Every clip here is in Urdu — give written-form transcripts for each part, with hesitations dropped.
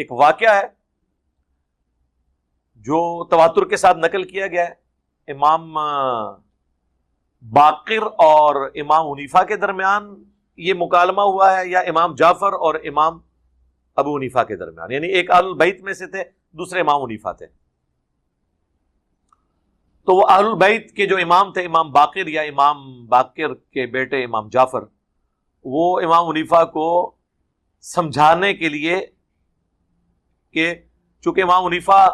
ایک واقعہ ہے جو تواتر کے ساتھ نقل کیا گیا ہے، امام باقر اور امام حنیفہ کے درمیان یہ مکالمہ ہوا ہے، یا امام جعفر اور امام ابو حنیفہ کے درمیان، یعنی ایک اہل البیت میں سے تھے، دوسرے امام حنیفہ تھے۔ تو وہ اہل البیت کے جو امام تھے، امام باقر یا امام باقر کے بیٹے امام جعفر، وہ امام حنیفہ کو سمجھانے کے لیے کہ چونکہ امام حنیفہ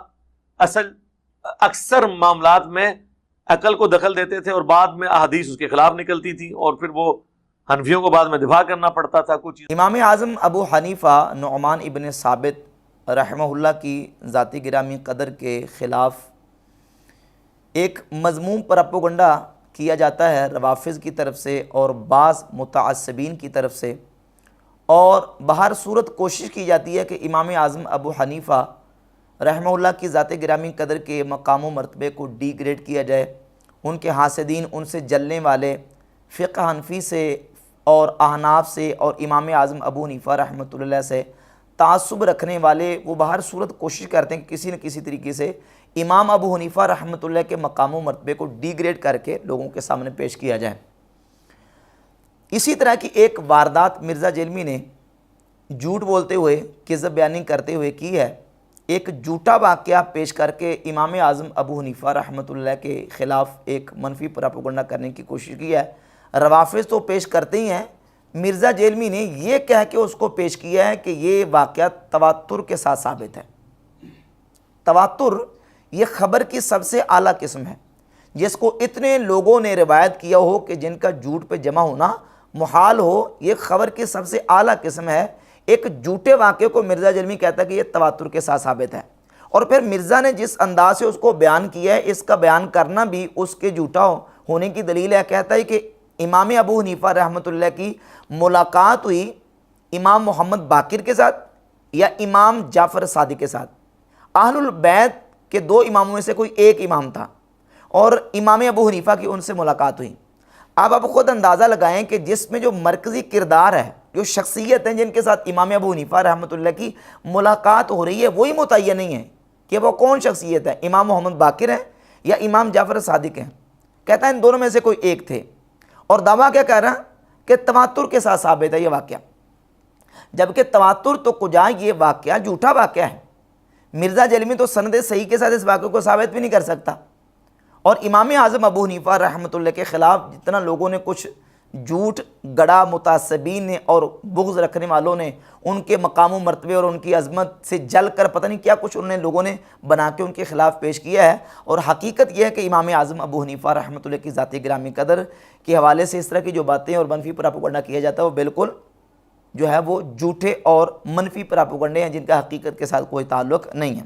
اکثر معاملات میں عقل کو دخل دیتے تھے اور بعد میں احادیث اس کے خلاف نکلتی تھی، اور پھر وہ حنفیوں کو بعد میں دفاع کرنا پڑتا تھا کچھ چیز۔ امام اعظم ابو حنیفہ نعمان ابن ثابت رحمہ اللہ کی ذاتی گرامی قدر کے خلاف ایک مذموم پروپیگنڈا کیا جاتا ہے روافض کی طرف سے اور بعض متعصبین کی طرف سے، اور بہر صورت کوشش کی جاتی ہے کہ امام اعظم ابو حنیفہ رحمہ اللہ کی ذات گرامی قدر کے مقام و مرتبے کو ڈی گریڈ کیا جائے، ان کے حاسدین، ان سے جلنے والے فقہ حنفی سے اور احناف سے اور امام اعظم ابو حنیفہ رحمۃ اللہ سے تعصب رکھنے والے، وہ بہر صورت کوشش کرتے ہیں کہ کسی نہ کسی طریقے سے امام ابو حنیفہ رحمۃ اللہ کے مقام و مرتبے کو ڈی گریڈ کر کے لوگوں کے سامنے پیش کیا جائے۔ اسی طرح کی ایک واردات مرزا جیلمی نے جھوٹ بولتے ہوئے، کذب بیانی کرتے ہوئے کی ہے۔ ایک جھوٹا واقعہ پیش کر کے امام اعظم ابو حنیفہ رحمۃ اللہ کے خلاف ایک منفی پروپیگنڈا کرنے کی کوشش کی ہے۔ روافض تو پیش کرتے ہی ہیں، مرزا جیلمی نے یہ کہہ کے اس کو پیش کیا ہے کہ یہ واقعہ تواتر کے ساتھ ثابت ہے۔ تواتر یہ خبر کی سب سے اعلیٰ قسم ہے، جس کو اتنے لوگوں نے روایت کیا ہو کہ جن کا جھوٹ پہ جمع ہونا محال ہو، یہ خبر کی سب سے اعلیٰ قسم ہے۔ ایک جھوٹے واقعے کو مرزا جیلمی کہتا ہے کہ یہ تواتر کے ساتھ ثابت ہے، اور پھر مرزا نے جس انداز سے اس کو بیان کیا ہے، اس کا بیان کرنا بھی اس کے جھوٹا ہونے کی دلیل ہے۔ کہتا ہے کہ امام ابو حنیفہ رحمۃ اللہ کی ملاقات ہوئی امام محمد باقر کے ساتھ یا امام جعفر صادق کے ساتھ۔ اہل البیت کے دو اماموں میں سے کوئی ایک امام تھا اور امام ابو حنیفہ کی ان سے ملاقات ہوئی۔ اب آپ خود اندازہ لگائیں کہ جس میں جو مرکزی کردار ہے، جو شخصیت ہیں جن کے ساتھ امام ابو حنیفہ رحمۃ اللہ کی ملاقات ہو رہی ہے، وہی متعین نہیں ہے کہ وہ کون شخصیت ہے، امام محمد باقر ہیں یا امام جعفر صادق ہیں۔ کہتا ہے ان دونوں میں سے کوئی ایک تھے، اور دعویٰ کیا کہہ رہا ہے کہ تواتر کے ساتھ ثابت ہے یہ واقعہ، جبکہ تواتر تو کجا، یہ واقعہ جھوٹا واقعہ ہے۔ مرزا جیلمی تو سند صحیح کے ساتھ اس واقعے کو ثابت بھی نہیں کر سکتا، اور امام اعظم ابو حنیفہ رحمۃ اللہ کے خلاف جتنا لوگوں نے کچھ جھوٹ گڑا، متعصبین نے اور بغض رکھنے والوں نے ان کے مقام و مرتبے اور ان کی عظمت سے جل کر پتہ نہیں کیا کچھ انہیں لوگوں نے بنا کے ان کے خلاف پیش کیا ہے، اور حقیقت یہ ہے کہ امام اعظم ابو حنیفہ رحمۃ اللہ کی ذاتی گرامی قدر کے حوالے سے اس طرح کی جو باتیں اور منفی پروپیگنڈا کیا جاتا ہے وہ بالکل جو ہے وہ جھوٹے اور منفی پروپیگنڈے ہیں، جن کا حقیقت کے ساتھ کوئی تعلق نہیں ہے۔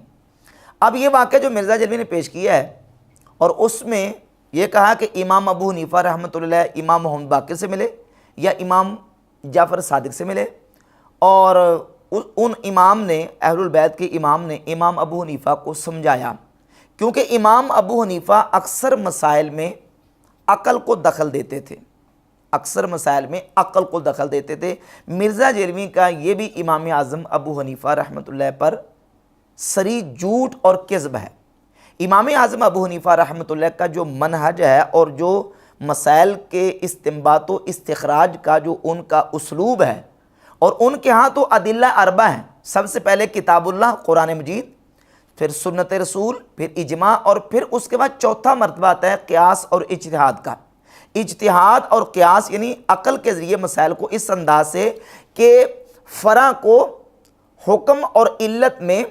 اب یہ واقعہ جو مرزا جیلمی نے پیش کیا ہے، اور اس میں یہ کہا کہ امام ابو حنیفہ رحمۃ اللہ امام محمد باقر سے ملے یا امام جعفر صادق سے ملے، اور ان امام نے، اہل البیت کے امام نے امام ابو حنیفہ کو سمجھایا، کیونکہ امام ابو حنیفہ اکثر مسائل میں عقل کو دخل دیتے تھے، اکثر مسائل میں عقل کو دخل دیتے تھے۔ مرزا جیلمی کا یہ بھی امام اعظم ابو حنیفہ رحمۃ اللہ پر صریح جھوٹ اور کذب ہے۔ امام اعظم ابو حنیفہ رحمۃ اللہ کا جو منہج ہے اور جو مسائل کے استنباط و استخراج کا جو ان کا اسلوب ہے، اور ان کے ہاں تو ادلہ اربع ہیں، سب سے پہلے کتاب اللہ قرآن مجید، پھر سنت رسول، پھر اجماع، اور پھر اس کے بعد چوتھا مرتبہ آتا ہے قیاس اور اجتہاد کا۔ اجتہاد اور قیاس یعنی عقل کے ذریعے مسائل کو اس انداز سے کہ فرع کو حکم اور علت میں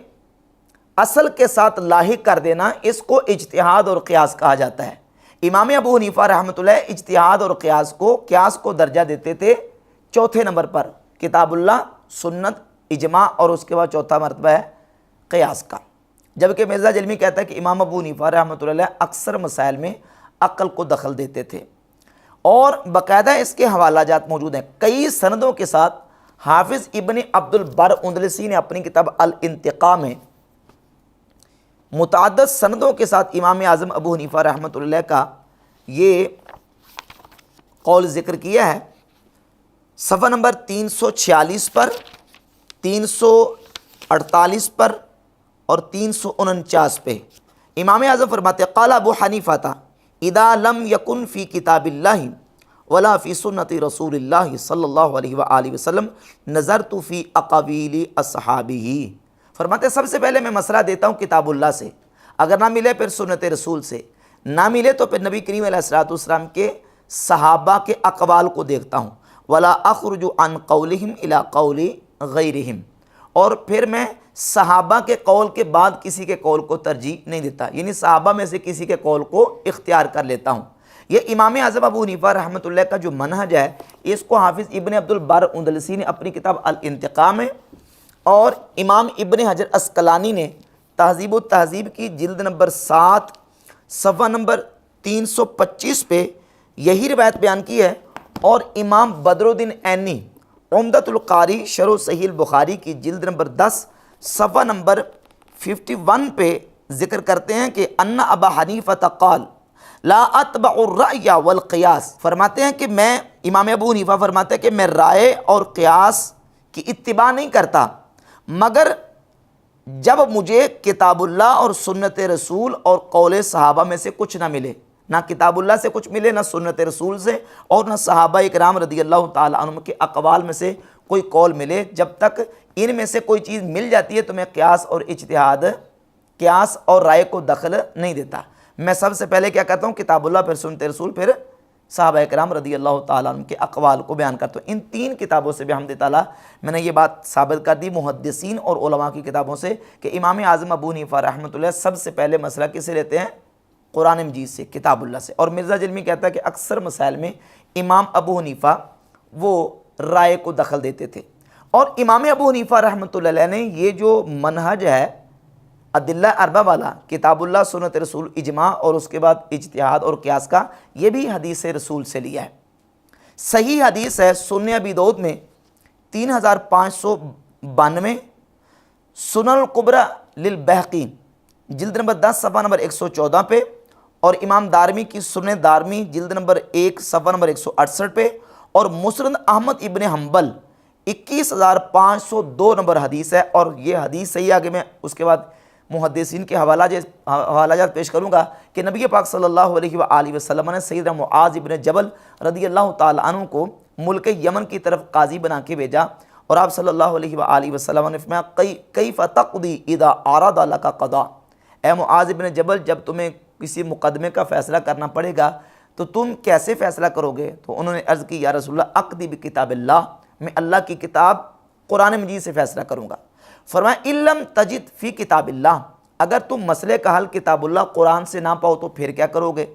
اصل کے ساتھ لاحق کر دینا، اس کو اجتہاد اور قیاس کہا جاتا ہے۔ امام ابو حنیفہ رحمۃ اللہ اجتہاد اور قیاس کو درجہ دیتے تھے چوتھے نمبر پر، کتاب اللہ، سنت، اجماع، اور اس کے بعد چوتھا مرتبہ ہے قیاس کا، جبکہ مرزا جیلمی کہتا ہے کہ امام ابو حنیفہ رحمۃ اللہ اکثر مسائل میں عقل کو دخل دیتے تھے، اور باقاعدہ اس کے حوالہ جات موجود ہیں کئی سندوں کے ساتھ۔ حافظ ابن عبد البر اندلسی نے اپنی کتاب الانتقاء میں متعدد سندوں کے ساتھ امام اعظم ابو حنیفہ رحمۃ اللہ کا یہ قول ذکر کیا ہے۔ صفحہ نمبر 346 پر، 346 48 پر اور 349 پہ امام اعظم فرماتے ہیں قال ابو حنیفہ اذا لم یکن فی کتاب اللہ ولا فی سنت رسول اللہ صلی اللہ علیہ وآلہ وسلم نظرت فی اقاویل اصحابہ۔ فرماتے ہیں سب سے پہلے میں مسئلہ دیتا ہوں کتاب اللہ سے، اگر نہ ملے پھر سنت رسول سے، نہ ملے تو پھر نبی کریم علیہ السلام کے صحابہ کے اقوال کو دیکھتا ہوں، ولا اخرج عن قولہم الی قول غیرہم، اور پھر میں صحابہ کے قول کے بعد کسی کے قول کو ترجیح نہیں دیتا، یعنی صحابہ میں سے کسی کے قول کو اختیار کر لیتا ہوں۔ یہ امام اعظم ابو حنیفہ رحمۃ اللہ کا جو منہج ہے، اس کو حافظ ابن عبد البر اندلسی نے اپنی کتاب الانتقاء میں، اور امام ابن حجر عسقلانی نے تہذیب و تہذیب کی جلد نمبر 7 صفحہ نمبر 325 پہ یہی روایت بیان کی ہے، اور امام بدر الدین عینی عمدۃ القاری شرح صحیح البخاری کی جلد نمبر 10 صفحہ نمبر 51 پہ ذکر کرتے ہیں کہ ان ابا حنیفہ قال لا اتبع الرأی والقیاس، فرماتے ہیں کہ میں امام ابو حنیفہ فرماتے ہیں کہ میں رائے اور قیاس کی اتباع نہیں کرتا، مگر جب مجھے کتاب اللہ اور سنت رسول اور قول صحابہ میں سے کچھ نہ ملے، نہ کتاب اللہ سے کچھ ملے، نہ سنت رسول سے، اور نہ صحابہ اکرام رضی اللہ تعالیٰ عنہم کے اقوال میں سے کوئی قول ملے، جب تک ان میں سے کوئی چیز مل جاتی ہے تو میں قیاس اور اجتہاد، قیاس اور رائے کو دخل نہیں دیتا۔ میں سب سے پہلے کیا کرتا ہوں، کتاب اللہ، پھر سنت رسول، پھر صحابہ اکرام رضی اللہ تعالیٰ عنہ کے اقوال کو بیان کرتا ہوں۔ ان 3 کتابوں سے بحمد تعالیٰ میں نے یہ بات ثابت کر دی، محدثین اور علماء کی کتابوں سے، کہ امام اعظم ابو حنیفہ رحمۃ اللہ سب سے پہلے مسئلہ کس سے لیتے ہیں؟ قرآن مجید سے، کتاب اللہ سے۔ اور مرزا جلمی کہتا ہے کہ اکثر مسائل میں امام ابو حنیفہ وہ رائے کو دخل دیتے تھے، اور امام ابو حنیفہ رحمۃ اللہ علیہ نے یہ جو منہج ہے ادلہ اربع والا، کتاب اللہ، سنت رسول، اجماع، اور اس کے بعد اجتہاد اور قیاس کا، یہ بھی حدیث رسول سے لیا ہے۔ صحیح حدیث ہے سنن ابی داؤد میں 3592، سنن الکبریٰ للبیہقی جلد نمبر 10 صفحہ نمبر 114 پہ، اور امام دارمی کی سنن دارمی جلد نمبر 1 صفحہ نمبر 168 پہ، اور مسند احمد ابن حنبل 21502 نمبر حدیث ہے۔ اور یہ حدیث صحیح، آگے میں اس کے بعد محدثین کے حوالہ جات پیش کروں گا کہ نبی پاک صلی اللہ علیہ وآلہ وسلم نے سیدنا معاذ ابن جبل رضی اللہ تعالیٰ عنہ کو ملک یمن کی طرف قاضی بنا کے بھیجا، اور آپ صلی اللہ علیہ وآلہ وسلم نے فرمایا کیف تقضی اذا عرض لک قضاء، اے معاذ ابن جبل جب تمہیں کسی مقدمے کا فیصلہ کرنا پڑے گا تو تم کیسے فیصلہ کرو گے؟ تو انہوں نے عرض کی یا رسول اللہ اقضی بکتاب اللہ، میں اللہ کی کتاب قرآن مجید سے فیصلہ کروں گا۔ فرمایا ان لم تجد فی کتاب اللہ، اگر تم مسئلے کا حل کتاب اللہ قرآن سے نہ پاؤ تو پھر کیا کرو گے؟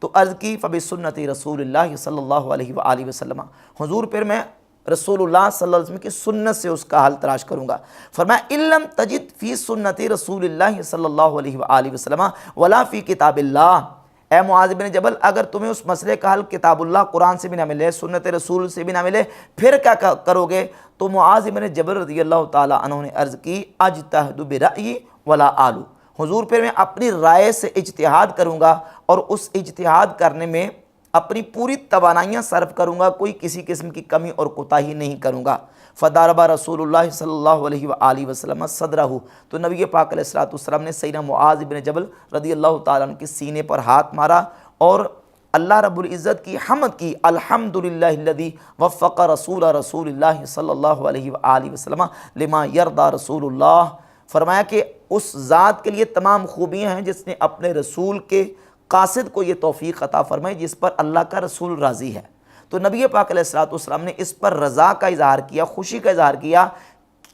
تو عرض کی فبسنت رسول اللہ صلی اللہ علیہ وآلہ وسلم، حضور پھر میں رسول اللہ صلی اللہ علیہ وسلم کی سنت سے اس کا حل تلاش کروں گا۔ فرمایا ان لم تجد فی سنت رسول اللہ صلی اللہ علیہ وآلہ وسلم ولا فی کتاب اللہ، اے معاذ بن جبل اگر تمہیں اس مسئلے کا حل کتاب اللہ قرآن سے بھی نہ ملے، سنت رسول سے بھی نہ ملے، پھر کیا کرو گے؟ تو معاذ بن جبل رضی اللہ تعالیٰ عنہ نے عرض کی اجتہد برأیی ولا آلو، حضور پھر میں اپنی رائے سے اجتہاد کروں گا، اور اس اجتہاد کرنے میں اپنی پوری توانائیاں صرف کروں گا، کوئی کسی قسم کی کمی اور کوتاہی نہیں کروں گا۔ فضرب رسول اللہ صلی اللہ علیہ وآلہ وسلم صدرہ، تو نبی پاک علیہ السلام نے سیدنا معاذ بن جبل رضی اللہ تعالیٰ عنہ کے سینے پر ہاتھ مارا، اور اللہ رب العزت کی حمد کی، الحمدللہ الذی وفق رسول اللہ صلی اللہ علیہ وآلہ وسلم لما یرضی رسول اللہ، فرمایا کہ اس ذات کے لیے تمام خوبیاں ہیں جس نے اپنے رسول کے قاصد کو یہ توفیق عطا فرمائی جس پر اللہ کا رسول راضی ہے۔ تو نبی پاک علیہ السلام نے اس پر رضا کا اظہار کیا، خوشی کا اظہار کیا،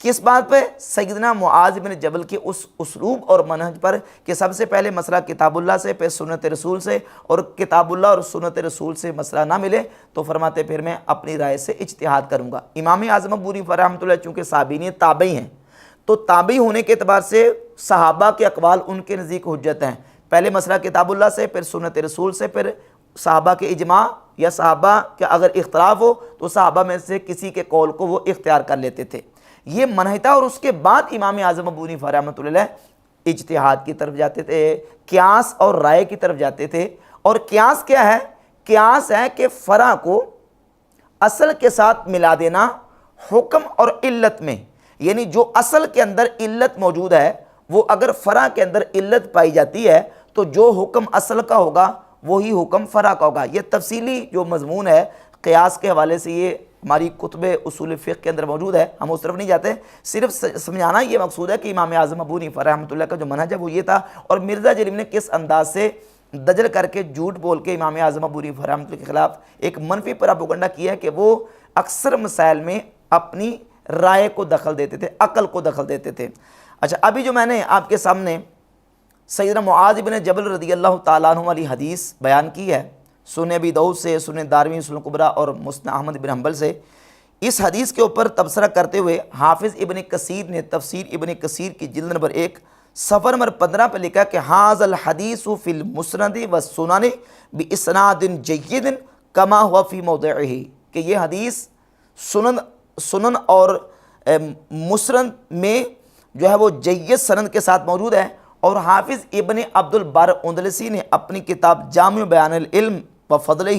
کس بات پہ؟ سیدنا معاذ بن جبل کے اس اسلوب اور منہج پر کہ سب سے پہلے مسئلہ کتاب اللہ سے، پھر سنت رسول سے، اور کتاب اللہ اور سنت رسول سے مسئلہ نہ ملے تو فرماتے پھر میں اپنی رائے سے اجتہاد کروں گا۔ امام اعظم ابو حنیفہ رحمۃ اللہ چونکہ صحابین تابعی ہیں، تو تابعی ہونے کے اعتبار سے صحابہ کے اقوال ان کے نزدیک حجت ہیں، پہلے مسئلہ کتاب اللہ سے، پھر سنت رسول سے، پھر صحابہ کے اجماع، یا صحابہ کا اگر اختلاف ہو تو صحابہ میں سے کسی کے قول کو وہ اختیار کر لیتے تھے، یہ منہج تھا۔ اور اس کے بعد امام اعظم ابو حنیفہ رحمۃ اللہ علیہ اجتہاد کی طرف جاتے تھے، قیاس اور رائے کی طرف جاتے تھے۔ اور قیاس کیا ہے؟ قیاس ہے کہ فرع کو اصل کے ساتھ ملا دینا حکم اور علت میں، یعنی جو اصل کے اندر علت موجود ہے وہ اگر فرع کے اندر علت پائی جاتی ہے تو جو حکم اصل کا ہوگا وہی حکم فرع کا ہوگا۔ یہ تفصیلی جو مضمون ہے قیاس کے حوالے سے یہ ہماری کتب اصول فقہ کے اندر موجود ہے، ہم اس طرف نہیں جاتے، صرف سمجھانا یہ مقصود ہے کہ امام اعظم ابو حنیفہ رحمۃ اللہ کا جو منہج ہے وہ یہ تھا، اور مرزا جلیل نے کس انداز سے دجل کر کے جھوٹ بول کے امام اعظم ابو حنیفہ رحمۃ اللہ کے خلاف ایک منفی پراپیگنڈا کیا ہے کہ وہ اکثر مسائل میں اپنی رائے کو دخل دیتے تھے، عقل کو دخل دیتے تھے۔ اچھا، ابھی جو میں نے آپ کے سامنے سیدنا معاذ بن جبل رضی اللہ تعالیٰ عنہ والی حدیث بیان کی ہے، سنن ابی داؤد سے، سنن دارمی سنن کبریٰ اور مسند احمد بن حنبل سے، اس حدیث کے اوپر تبصرہ کرتے ہوئے حافظ ابن کثیر نے تفسیر ابن کثیر کی جلد نمبر 1 صفحہ نمبر 15 پہ لکھا کہ ھذا الحدیث فی المسند والسنن باسناد جید کما ہوا فی موضعہ، کہ یہ حدیث سنن اور مسند میں جو ہے وہ جید سند کے ساتھ موجود ہے، اور حافظ ابن عبد البر اندلسی نے اپنی کتاب جامع بیان العلم و فضلہ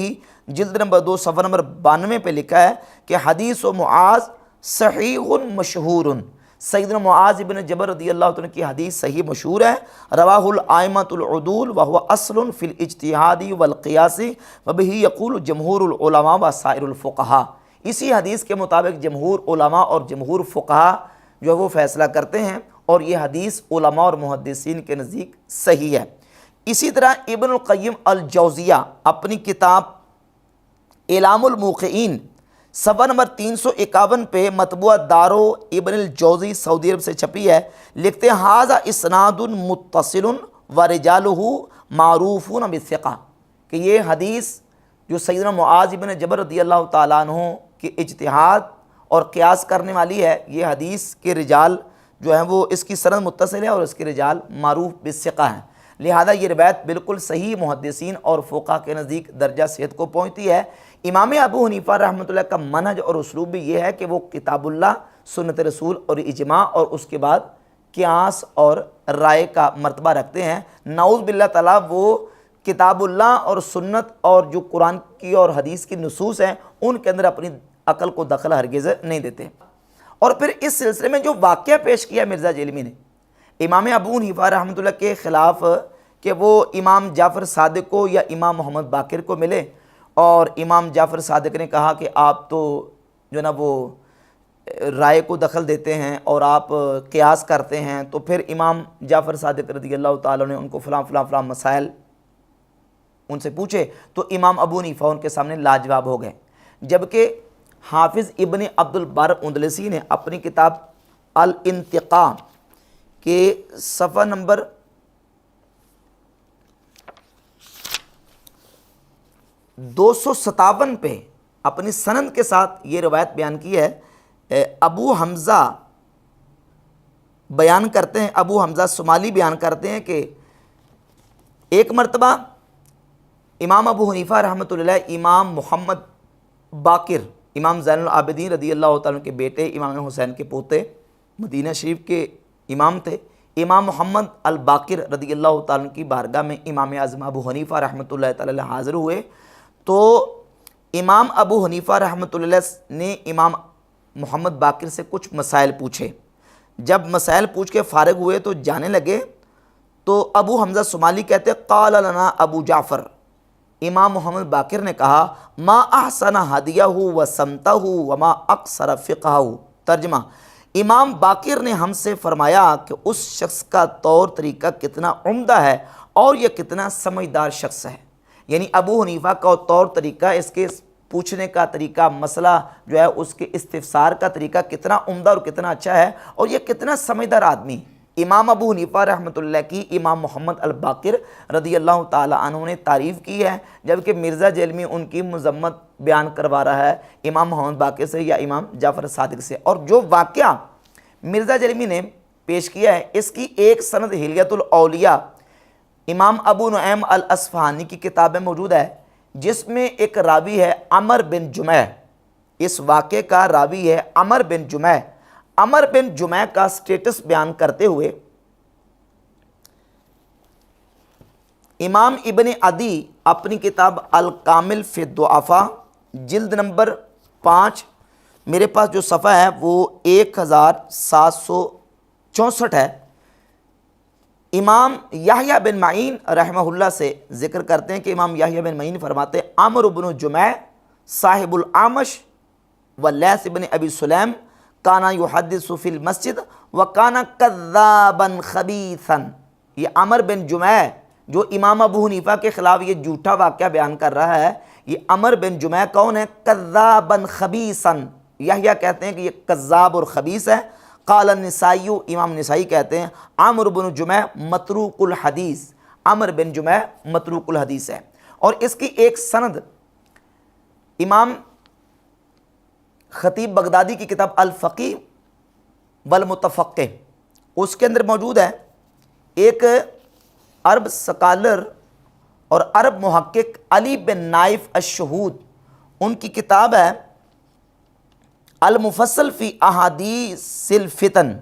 جلد نمبر 2 صفحہ نمبر 92 پہ لکھا ہے کہ حدیث و معاذ صحیح مشہور، سیدنا معاذ ابن جبل رضی اللہ عنہ کی حدیث صحیح مشہور ہے، رواہ الائمۃ العدول وهو اصل فی الاجتہاد والقیاس وبہ یقول جمہور العلماء وسائر الفقہاء، اسی حدیث کے مطابق جمہور علماء اور جمہور فقہاء جو وہ فیصلہ کرتے ہیں، اور یہ حدیث علماء اور محدثین کے نزدیک صحیح ہے۔ اسی طرح ابن القیم الجوزیہ اپنی کتاب اعلام الموقعین صفحہ نمبر 351 پہ مطبوعہ دارو ابن الجوزی سعودی عرب سے چھپی ہے، لکھتے ہیں ھذا اسناد متصل ورجالہ معروفون بالثقہ، کہ یہ حدیث جو سیدنا معاذ بن جبل رضی اللہ تعالیٰ عنہ کی اجتہاد اور قیاس کرنے والی ہے، یہ حدیث کے رجال جو ہیں وہ اس کی سند متصل ہے اور اس کے رجال معروف بالثقہ ہیں، لہذا یہ روایت بالکل صحیح محدثین اور فقہاء کے نزدیک درجہ صحت کو پہنچتی ہے۔ امام ابو حنیفہ رحمۃ اللہ کا منہج اور اسلوب بھی یہ ہے کہ وہ کتاب اللہ، سنت رسول اور اجماع اور اس کے بعد قیاس اور رائے کا مرتبہ رکھتے ہیں۔ نعوذ باللہ تعالیٰ وہ کتاب اللہ اور سنت اور جو قرآن کی اور حدیث کی نصوص ہیں ان کے اندر اپنی عقل کو دخل ہرگز نہیں دیتے۔ اور پھر اس سلسلے میں جو واقعہ پیش کیا مرزا جیلمی نے امام ابو حنیفہ رحمۃ اللہ کے خلاف کہ وہ امام جعفر صادق کو یا امام محمد باقر کو ملے، اور امام جعفر صادق نے کہا کہ آپ تو جو نا وہ رائے کو دخل دیتے ہیں اور آپ قیاس کرتے ہیں، تو پھر امام جعفر صادق رضی اللہ تعالیٰ نے ان کو فلاں مسائل ان سے پوچھے، تو امام ابو حنیفہ ان کے سامنے لاجواب ہو گئے، جبکہ حافظ ابن عبد البر اندلسی نے اپنی کتاب الانتقاء کے صفحہ نمبر 257 پہ اپنی سند کے ساتھ یہ روایت بیان کی ہے۔ ابو حمزہ بیان کرتے ہیں، ابو حمزہ سمالی بیان کرتے ہیں کہ ایک مرتبہ امام ابو حنیفہ رحمۃ اللہ امام محمد باقر، امام زین العابدین رضی اللہ تعالیٰ کے بیٹے، امام حسین کے پوتے، مدینہ شریف کے امام تھے، امام محمد الباقر رضی اللہ تعالیٰ کی بارگاہ میں امام اعظم ابو حنیفہ رحمۃ اللہ تعالیٰ حاضر ہوئے، تو امام ابو حنیفہ رحمۃ اللہ نے امام محمد باقر سے کچھ مسائل پوچھے۔ جب مسائل پوچھ کے فارغ ہوئے تو جانے لگے، تو ابو حمزہ سمالی کہتے قال لنا ابو جعفر، امام محمد باقر نے کہا ما احسن ہدیہ و سمتہ وما اقصر فقہہ، ترجمہ امام باقر نے ہم سے فرمایا کہ اس شخص کا طور طریقہ کتنا عمدہ ہے اور یہ کتنا سمجھدار شخص ہے، یعنی ابو حنیفہ کا طور طریقہ، اس کے پوچھنے کا طریقہ، مسئلہ جو ہے اس کے استفسار کا طریقہ کتنا عمدہ اور کتنا اچھا ہے، اور یہ کتنا سمجھدار آدمی۔ امام ابو حنیفہ رحمۃ اللہ کی امام محمد الباقر رضی اللہ تعالیٰ عنہ نے تعریف کی ہے، جبکہ مرزا جیلمی ان کی مذمت بیان کروا رہا ہے امام محمد باقر سے یا امام جعفر صادق سے۔ اور جو واقعہ مرزا جیلمی نے پیش کیا ہے اس کی ایک سند حلیۃ الاولیاء امام ابو نعیم الاصفہانی کی کتاب میں موجود ہے، جس میں ایک راوی ہے عمر بن جمع، اس واقعے کا راوی ہے عمر بن جمع۔ عمر بن جمع کا سٹیٹس بیان کرتے ہوئے امام ابن عدی اپنی کتاب الکامل فی الضعفاء جلد نمبر 5 میرے پاس جو صفحہ ہے وہ 1764 ہے۔ امام یحییٰ بن معین رحمہ اللہ سے ذکر کرتے ہیں کہ امام یحییٰ بن معین فرماتے ہیں عمرو بن جمع صاحب الاعمش واللیث بن ابی سلیم کانا یحدث فی المسجد وکانا کذابا خبیثا۔ یہ عمر بن جمع جو امام ابو حنیفہ کے خلاف یہ جھوٹا واقعہ بیان کر رہا ہے، یہ عمر بن جمع کون ہے؟ کذابا خبیثا۔ یحییٰ کہتے ہیں کہ یہ کذاب اور خبیث ہے۔ قال النسائی، امام نسائی کہتے ہیں عمرو بن جمع متروک الحدیث، عمر بن جمع متروک الحدیث ہے۔ اور اس کی ایک سند امام خطیب بغدادی کی کتاب الفقیہ والمتفقہ اس کے اندر موجود ہے۔ ایک عرب سکالر اور عرب محقق علی بن نائف الشہود، ان کی کتاب ہے المفصل فی احادیث الفتن،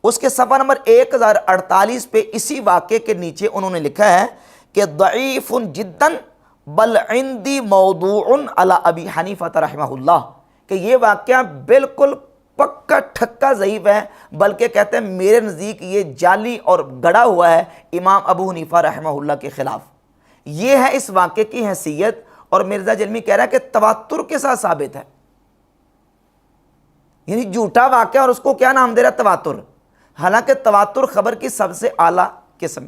اس کے صفحہ نمبر 1048 پہ اسی واقعے کے نیچے انہوں نے لکھا ہے کہ ضعیف جدا بل عندی موضوع علی ابی حنیفہ رحمہ اللہ، کہ یہ واقعہ بالکل پکا ٹھکا ضعیف ہے، بلکہ کہتے ہیں میرے نزدیک یہ جعلی اور گڑا ہوا ہے امام ابو حنیفہ رحمہ اللہ کے خلاف۔ یہ ہے اس واقعے کی حیثیت، اور مرزا جلمی کہہ رہا ہے کہ تواتر کے ساتھ ثابت ہے، یعنی جھوٹا واقعہ اور اس کو کیا نام دے رہا ہے؟ تواتر، حالانکہ تواتر خبر کی سب سے اعلیٰ قسم ہے۔